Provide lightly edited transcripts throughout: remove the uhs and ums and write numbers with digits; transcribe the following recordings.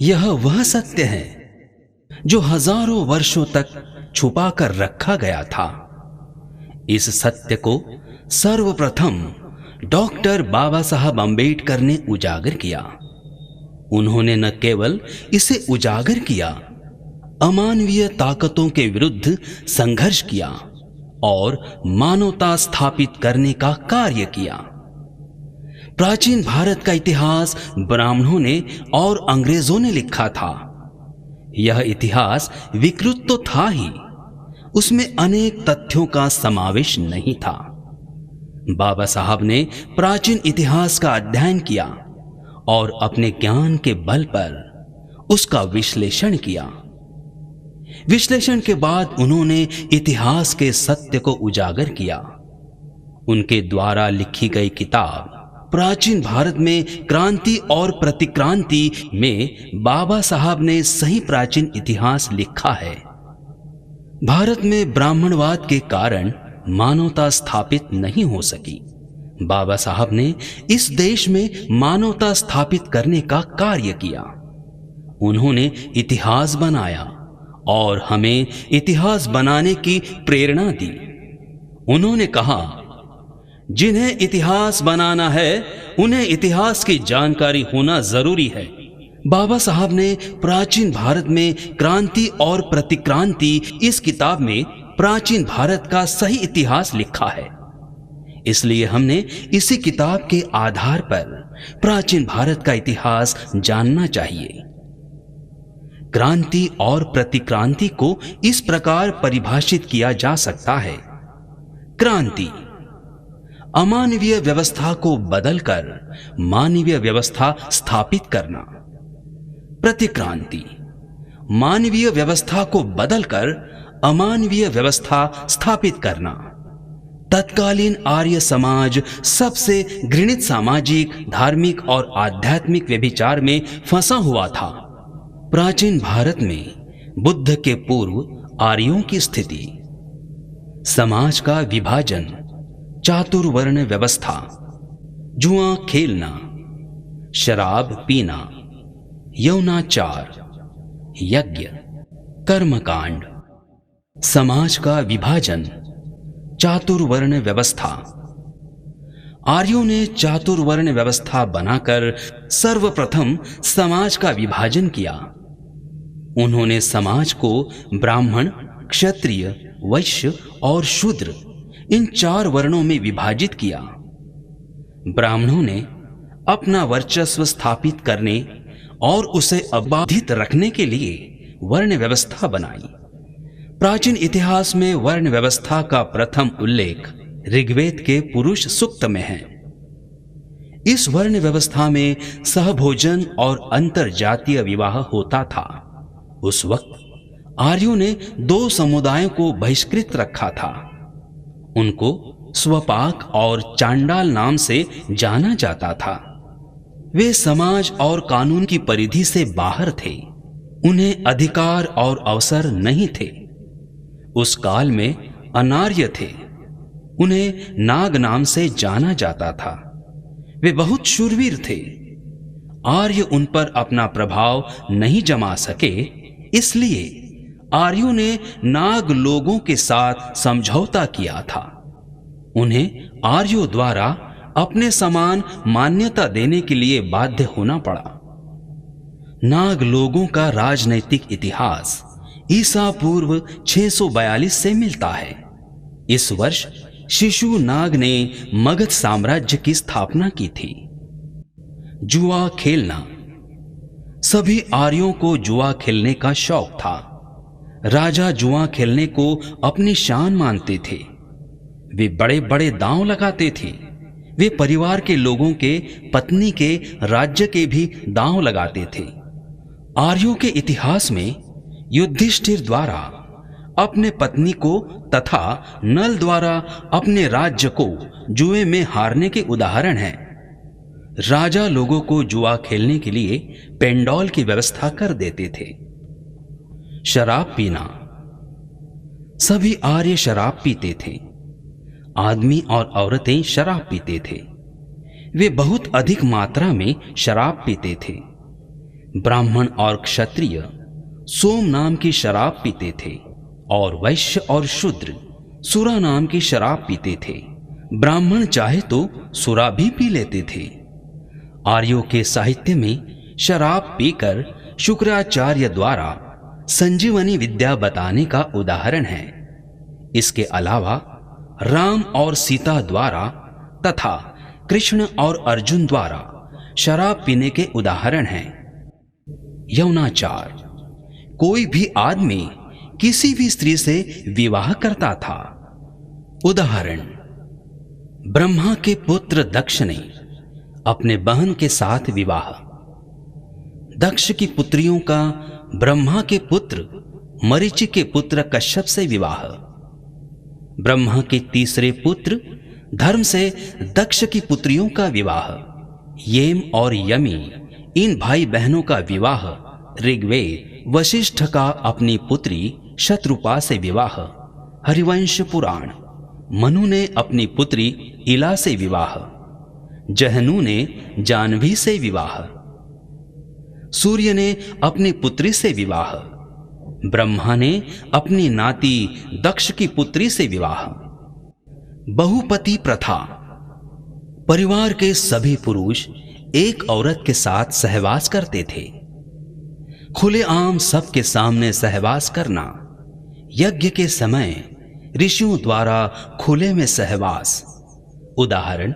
यह वह सत्य है जो हजारों वर्षों तक छुपा कर रखा गया था। इस सत्य को सर्वप्रथम डॉक्टर बाबा साहब अम्बेडकर ने उजागर किया। उन्होंने न केवल इसे उजागर किया, अमानवीय ताकतों के विरुद्ध संघर्ष किया और मानवता स्थापित करने का कार्य किया। प्राचीन भारत का इतिहास ब्राह्मणों ने और अंग्रेजों ने लिखा था। यह इतिहास विकृत तो था ही, उसमें अनेक तथ्यों का समावेश नहीं था। बाबा साहब ने प्राचीन इतिहास का अध्ययन किया और अपने ज्ञान के बल पर उसका विश्लेषण किया। विश्लेषण के बाद उन्होंने इतिहास के सत्य को उजागर किया। उनके द्वारा लिखी गई किताब प्राचीन भारत में क्रांति और प्रतिक्रांति में बाबा साहब ने सही प्राचीन इतिहास लिखा है। भारत में ब्राह्मणवाद के कारण मानवता स्थापित नहीं हो सकी। बाबा साहब ने इस देश में मानवता स्थापित करने का कार्य किया। उन्होंने इतिहास बनाया और हमें इतिहास बनाने की प्रेरणा दी। उन्होंने कहा, जिन्हें इतिहास बनाना है उन्हें इतिहास की जानकारी होना जरूरी है। बाबा साहब ने प्राचीन भारत में क्रांति और प्रतिक्रांति इस किताब में प्राचीन भारत का सही इतिहास लिखा है। इसलिए हमने इसी किताब के आधार पर प्राचीन भारत का इतिहास जानना चाहिए। क्रांति और प्रतिक्रांति को इस प्रकार परिभाषित किया जा सकता है। क्रांति अमानवीय व्यवस्था को बदलकर मानवीय व्यवस्था स्थापित करना। प्रतिक्रांति मानवीय व्यवस्था को बदलकर अमानवीय व्यवस्था स्थापित करना। तत्कालीन आर्य समाज सबसे घृणित सामाजिक, धार्मिक और आध्यात्मिक व्यभिचार में फंसा हुआ था। प्राचीन भारत में बुद्ध के पूर्व आर्यों की स्थिति, समाज का विभाजन, चातुर्वर्ण व्यवस्था, जुआ खेलना, शराब पीना, यौनाचार, यज्ञ, कर्मकांड, समाज का विभाजन, चातुर्वर्ण व्यवस्था। आर्यों ने चातुर्वर्ण व्यवस्था बनाकर सर्वप्रथम समाज का विभाजन किया। उन्होंने समाज को ब्राह्मण, क्षत्रिय, वैश्य और शूद्र इन 4 वर्णों में विभाजित किया। ब्राह्मणों ने अपना वर्चस्व स्थापित करने और उसे अबाधित रखने के लिए वर्ण व्यवस्था बनाई। प्राचीन इतिहास में वर्ण व्यवस्था का प्रथम उल्लेख ऋग्वेद के पुरुष सूक्त में है। इस वर्ण व्यवस्था में सहभोजन और अंतर जातीय विवाह होता था। उस वक्त आर्यों ने 2 समुदायों को बहिष्कृत रखा था। उनको स्वपाक और चांडाल नाम से जाना जाता था। वे समाज और कानून की परिधि से बाहर थे। उन्हें अधिकार और अवसर नहीं थे। उस काल में अनार्य थे। उन्हें नाग नाम से जाना जाता था। वे बहुत शूरवीर थे। आर्य उन पर अपना प्रभाव नहीं जमा सके, इसलिए आर्यों ने नाग लोगों के साथ समझौता किया था। उन्हें आर्यों द्वारा अपने समान मान्यता देने के लिए बाध्य होना पड़ा। नाग लोगों का राजनैतिक इतिहास ईसा पूर्व 642 से मिलता है। इस वर्ष शिशु नाग ने मगध साम्राज्य की स्थापना की थी। जुआ खेलना। सभी आर्यों को जुआ खेलने का शौक था। राजा जुआ खेलने को अपनी शान मानते थे। वे बड़े बड़े दांव लगाते थे। वे परिवार के लोगों के, पत्नी के, राज्य के भी दांव लगाते थे। आर्यों के इतिहास में युधिष्ठिर द्वारा अपने पत्नी को तथा नल द्वारा अपने राज्य को जुए में हारने के उदाहरण हैं। राजा लोगों को जुआ खेलने के लिए पेंडोल की व्यवस्था कर देते थे। शराब पीना। सभी आर्य शराब पीते थे। आदमी और औरतें शराब पीते थे। वे बहुत अधिक मात्रा में शराब पीते थे। ब्राह्मण और क्षत्रिय सोम नाम की शराब पीते थे और वैश्य और शूद्र सुरा नाम की शराब पीते थे। ब्राह्मण चाहे तो सुरा भी पी लेते थे। आर्यों के साहित्य में शराब पीकर शुक्राचार्य द्वारा संजीवनी विद्या बताने का उदाहरण है। इसके अलावा राम और सीता द्वारा तथा कृष्ण और अर्जुन द्वारा शराब पीने के उदाहरण हैं। यौनाचार, कोई भी आदमी किसी भी स्त्री से विवाह करता था। उदाहरण, ब्रह्मा के पुत्र दक्ष ने अपने बहन के साथ विवाह, दक्ष की पुत्रियों का ब्रह्मा के पुत्र मरीचि के पुत्र कश्यप से विवाह, ब्रह्मा के तीसरे पुत्र धर्म से दक्ष की पुत्रियों का विवाह, येम और यमी इन भाई बहनों का विवाह, ऋग्वेद वशिष्ठ का अपनी पुत्री शत्रुपा से विवाह, हरिवंश पुराण मनु ने अपनी पुत्री इला से विवाह, जहनु ने जानवी से विवाह, सूर्य ने अपनी पुत्री से विवाह, ब्रह्मा ने अपनी नाती दक्ष की पुत्री से विवाह। बहुपति प्रथा, परिवार के सभी पुरुष एक औरत के साथ सहवास करते थे। खुलेआम सबके सामने सहवास करना, यज्ञ के समय ऋषियों द्वारा खुले में सहवास। उदाहरण,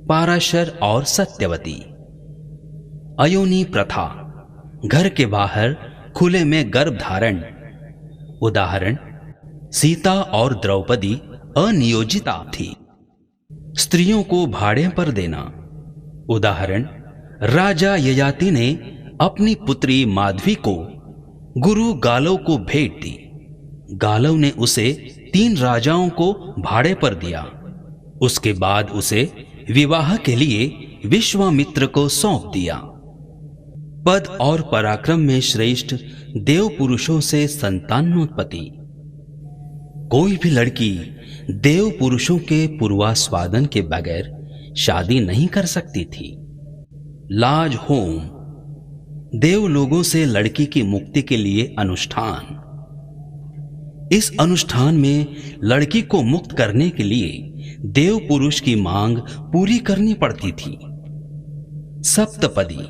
पाराशर और सत्यवती। अयोनी प्रथा, घर के बाहर खुले में गर्भ धारण। उदाहरण, सीता और द्रौपदी अनियोजिता थी। स्त्रियों को भाड़े पर देना। उदाहरण, राजा ययाति ने अपनी पुत्री माधवी को गुरु गालव को भेंट दी। गालव ने उसे 3 राजाओं को भाड़े पर दिया। उसके बाद उसे विवाह के लिए विश्वामित्र को सौंप दिया। पद और पराक्रम में श्रेष्ठ देव पुरुषों से संतानोत्पत्ति। कोई भी लड़की देव पुरुषों के पूर्वास्वादन के बगैर शादी नहीं कर सकती थी। लाज होम, देव लोगों से लड़की की मुक्ति के लिए अनुष्ठान। इस अनुष्ठान में लड़की को मुक्त करने के लिए देव पुरुष की मांग पूरी करनी पड़ती थी। सप्तपदी,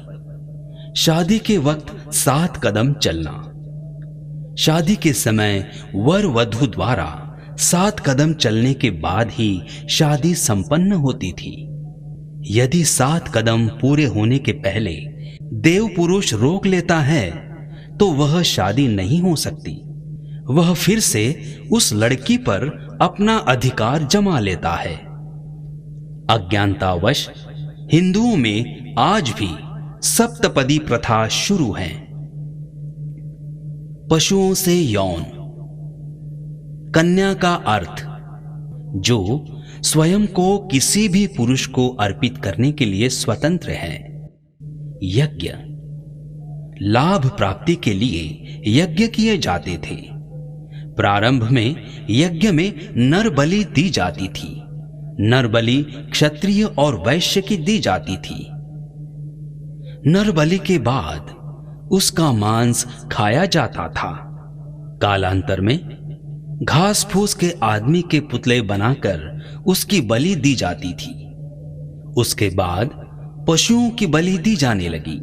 शादी के वक्त 7 कदम चलना। शादी के समय वर वधू द्वारा 7 कदम चलने के बाद ही शादी संपन्न होती थी। यदि 7 कदम पूरे होने के पहले देव पुरुष रोक लेता है तो वह शादी नहीं हो सकती। वह फिर से उस लड़की पर अपना अधिकार जमा लेता है। अज्ञानतावश हिंदुओं में आज भी सप्तपदी प्रथा शुरू है। पशुओं से यौन। कन्या का अर्थ जो स्वयं को किसी भी पुरुष को अर्पित करने के लिए स्वतंत्र है। यज्ञ, लाभ प्राप्ति के लिए यज्ञ किए जाते थे। प्रारंभ में यज्ञ में नर बलि दी जाती थी। नर बलि क्षत्रिय और वैश्य की दी जाती थी। नर बलि के बाद उसका मांस खाया जाता था। कालांतर में घास फूस के आदमी के पुतले बनाकर उसकी बलि दी जाती थी। उसके बाद पशुओं की बलि दी जाने लगी।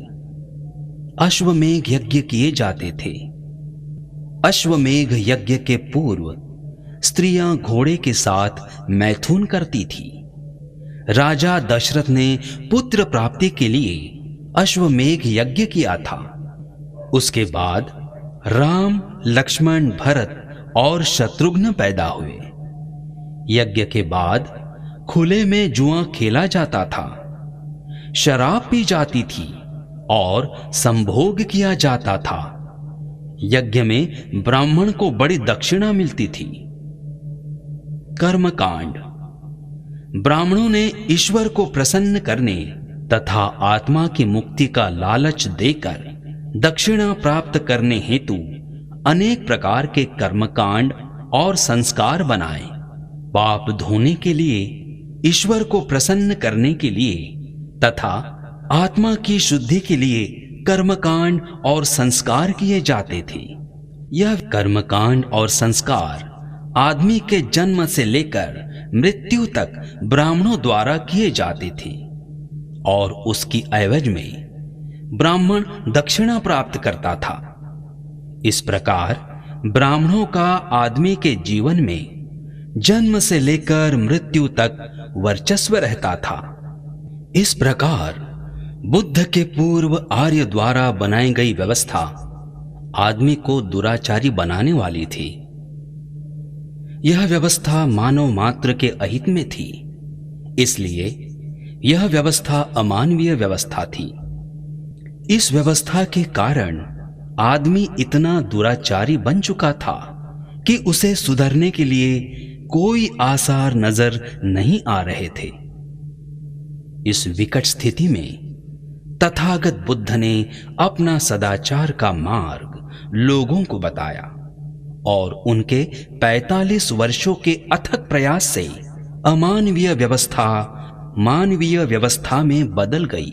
अश्वमेघ यज्ञ किए जाते थे। अश्वमेघ यज्ञ के पूर्व स्त्रियां घोड़े के साथ मैथुन करती थी। राजा दशरथ ने पुत्र प्राप्ति के लिए अश्वमेघ यज्ञ किया था। उसके बाद राम, लक्ष्मण, भरत और शत्रुघ्न पैदा हुए। यज्ञ के बाद खुले में जुआ खेला जाता था, शराब पी जाती थी और संभोग किया जाता था। यज्ञ में ब्राह्मण को बड़ी दक्षिणा मिलती थी। कर्मकांड, ब्राह्मणों ने ईश्वर को प्रसन्न करने तथा आत्मा की मुक्ति का लालच देकर दक्षिणा प्राप्त करने हेतु अनेक प्रकार के कर्मकांड और संस्कार बनाए। पाप धोने के लिए, ईश्वर को प्रसन्न करने के लिए तथा आत्मा की शुद्धि के लिए कर्मकांड और संस्कार किए जाते थे। यह कर्मकांड और संस्कार आदमी के जन्म से लेकर मृत्यु तक ब्राह्मणों द्वारा किए जाते थे और उसकी एवज में ब्राह्मण दक्षिणा प्राप्त करता था। इस प्रकार ब्राह्मणों का आदमी के जीवन में जन्म से लेकर मृत्यु तक वर्चस्व रहता था। इस प्रकार बुद्ध के पूर्व आर्य द्वारा बनाई गई व्यवस्था आदमी को दुराचारी बनाने वाली थी। यह व्यवस्था मानव मात्र के अहित में थी, इसलिए यह व्यवस्था अमानवीय व्यवस्था थी। इस व्यवस्था के कारण आदमी इतना दुराचारी बन चुका था कि उसे सुधरने के लिए कोई आसार नजर नहीं आ रहे थे। इस विकट स्थिति में तथागत बुद्ध ने अपना सदाचार का मार्ग लोगों को बताया और उनके 45 वर्षों के अथक प्रयास से अमानवीय व्यवस्था मानवीय व्यवस्था में बदल गई।